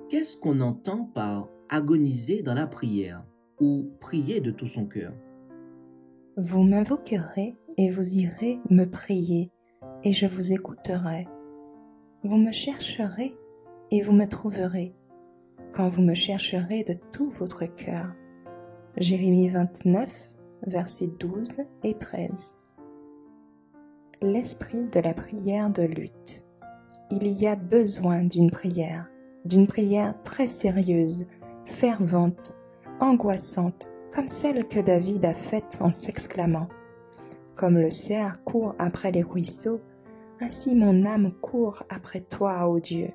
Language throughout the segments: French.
Qu'est-ce qu'on entend par agoniser dans la prière ou prier de tout son cœur? Vous m'invoquerez et vous irez me prier, et je vous écouterai. Vous me chercherez et vous me trouverez, quand vous me chercherez de tout votre cœur. Jérémie 29, versets 12 et 13. L'esprit de la prière de lutte. Il y a besoin d'une prière très sérieuse, fervente, angoissante, comme celle que David a faite en s'exclamant: comme le cerf court après les ruisseaux, ainsi mon âme court après toi, ô Dieu.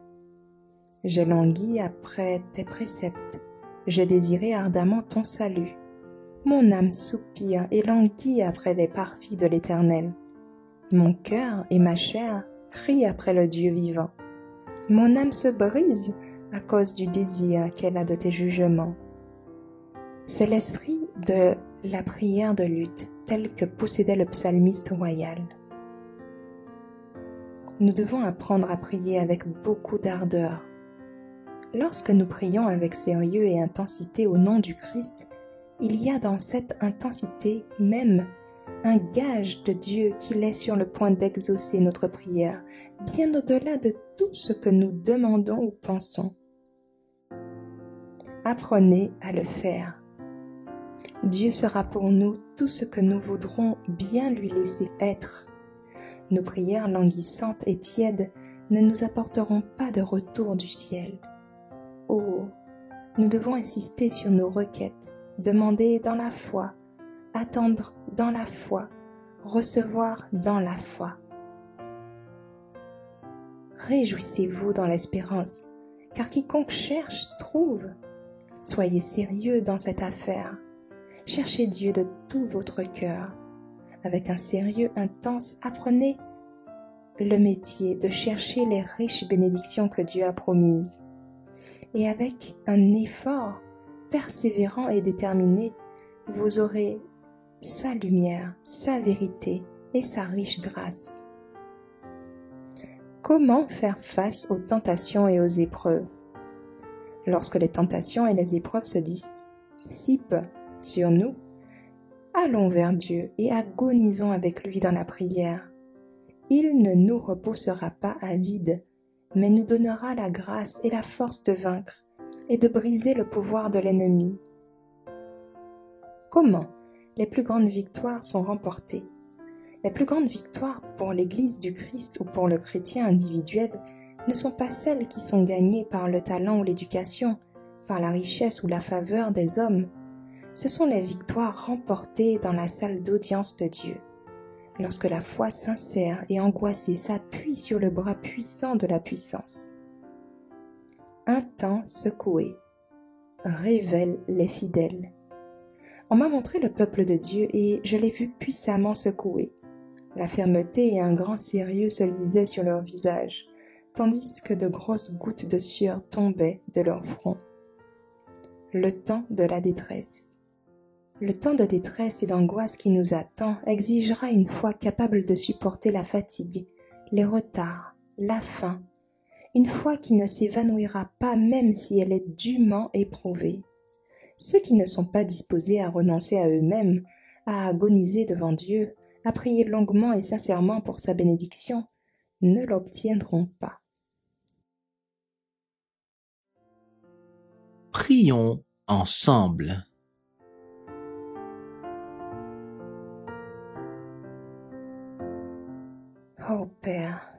J'ai langui après tes préceptes, j'ai désiré ardemment ton salut. Mon âme soupire et languit après les parvis de l'Éternel. Mon cœur et ma chair crient après le Dieu vivant. Mon âme se brise à cause du désir qu'elle a de tes jugements. C'est l'esprit de la prière de lutte, tel que possédait le psalmiste royal. Nous devons apprendre à prier avec beaucoup d'ardeur. Lorsque nous prions avec sérieux et intensité au nom du Christ, il y a dans cette intensité même un gage de Dieu qu'il est sur le point d'exaucer notre prière, bien au-delà de tout ce que nous demandons ou pensons. Apprenez à le faire. Dieu sera pour nous tout ce que nous voudrons bien lui laisser être. Nos prières languissantes et tièdes ne nous apporteront pas de retour du ciel. Oh, nous devons insister sur nos requêtes, demander dans la foi, attendre dans la foi, recevoir dans la foi. Réjouissez-vous dans l'espérance, car quiconque cherche trouve. Soyez sérieux dans cette affaire. Cherchez Dieu de tout votre cœur. Avec un sérieux intense, apprenez le métier de chercher les riches bénédictions que Dieu a promises. Et avec un effort persévérant et déterminé, vous aurez sa lumière, sa vérité et sa riche grâce. Comment faire face aux tentations et aux épreuves? Lorsque les tentations et les épreuves se dissipent sur nous, allons vers Dieu et agonisons avec lui dans la prière. Il ne nous repoussera pas à vide, mais nous donnera la grâce et la force de vaincre et de briser le pouvoir de l'ennemi. Comment les plus grandes victoires sont remportées? Les plus grandes victoires pour l'Église du Christ ou pour le chrétien individuel ne sont pas celles qui sont gagnées par le talent ou l'éducation, par la richesse ou la faveur des hommes. Ce sont les victoires remportées dans la salle d'audience de Dieu, lorsque la foi sincère et angoissée s'appuie sur le bras puissant de la puissance. Un temps secoué révèle les fidèles. On m'a montré le peuple de Dieu et je l'ai vu puissamment secoué. La fermeté et un grand sérieux se lisaient sur leur visage, tandis que de grosses gouttes de sueur tombaient de leur front. Le temps de la détresse. Le temps de détresse et d'angoisse qui nous attend exigera une foi capable de supporter la fatigue, les retards, la faim, une foi qui ne s'évanouira pas même si elle est dûment éprouvée. Ceux qui ne sont pas disposés à renoncer à eux-mêmes, à agoniser devant Dieu, à prier longuement et sincèrement pour sa bénédiction, ne l'obtiendront pas. Prions ensemble. Ô Père,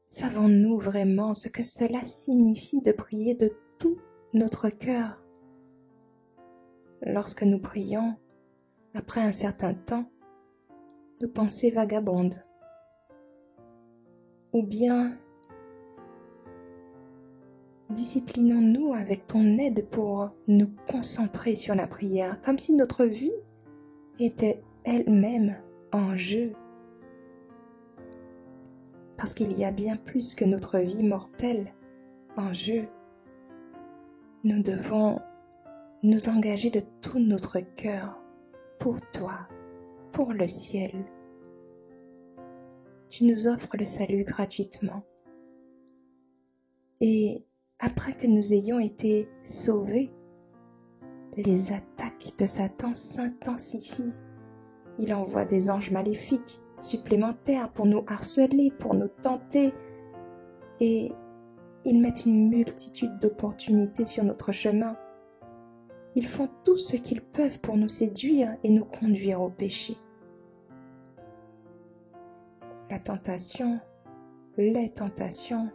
savons-nous vraiment ce que cela signifie de prier de tout notre cœur? Lorsque nous prions, après un certain temps, nos pensées vagabondent. Ou bien, disciplinons-nous avec ton aide pour nous concentrer sur la prière, comme si notre vie était elle-même en jeu. Parce qu'il y a bien plus que notre vie mortelle en jeu. Nous devons nous engager de tout notre cœur pour toi, pour le ciel. Tu nous offres le salut gratuitement. Et après que nous ayons été sauvés, les attaques de Satan s'intensifient. Il envoie des anges maléfiques supplémentaires pour nous harceler, pour nous tenter, et ils mettent une multitude d'opportunités sur notre chemin. Ils font tout ce qu'ils peuvent pour nous séduire et nous conduire au péché. La tentation, les tentations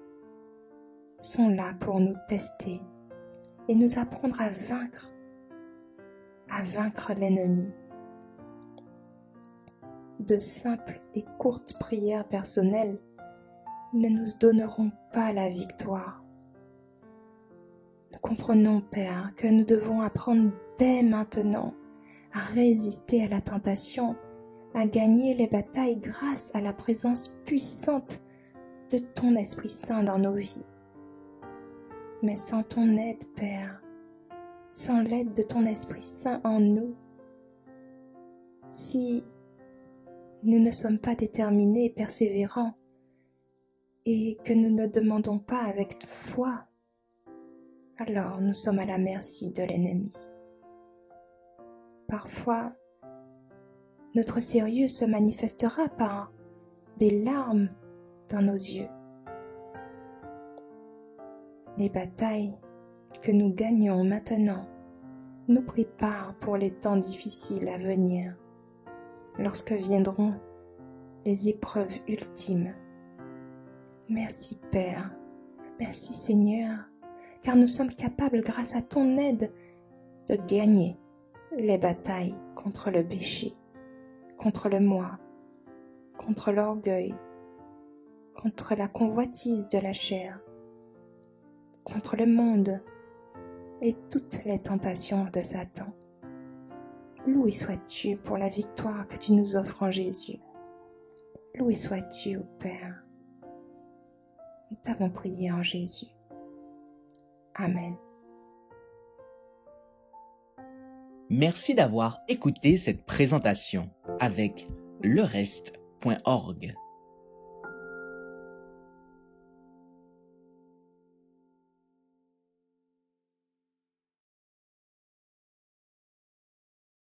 sont là pour nous tester et nous apprendre à vaincre l'ennemi. De simples et courtes prières personnelles ne nous donneront pas la victoire. Nous comprenons, Père, que nous devons apprendre dès maintenant à résister à la tentation, à gagner les batailles grâce à la présence puissante de ton Esprit Saint dans nos vies. Mais sans ton aide, Père, sans l'aide de ton Esprit Saint en nous, si nous ne sommes pas déterminés et persévérants, et que nous ne demandons pas avec foi, alors nous sommes à la merci de l'ennemi. Parfois, notre sérieux se manifestera par des larmes dans nos yeux. Les batailles que nous gagnons maintenant nous préparent pour les temps difficiles à venir, lorsque viendront les épreuves ultimes. Merci Père, merci Seigneur, car nous sommes capables, grâce à ton aide, de gagner les batailles contre le péché, contre le moi, contre l'orgueil, contre la convoitise de la chair, contre le monde et toutes les tentations de Satan. Loué sois-tu pour la victoire que tu nous offres en Jésus. Loué sois-tu, ô Père. Nous t'avons prié en Jésus. Amen. Merci d'avoir écouté cette présentation avec lereste.org.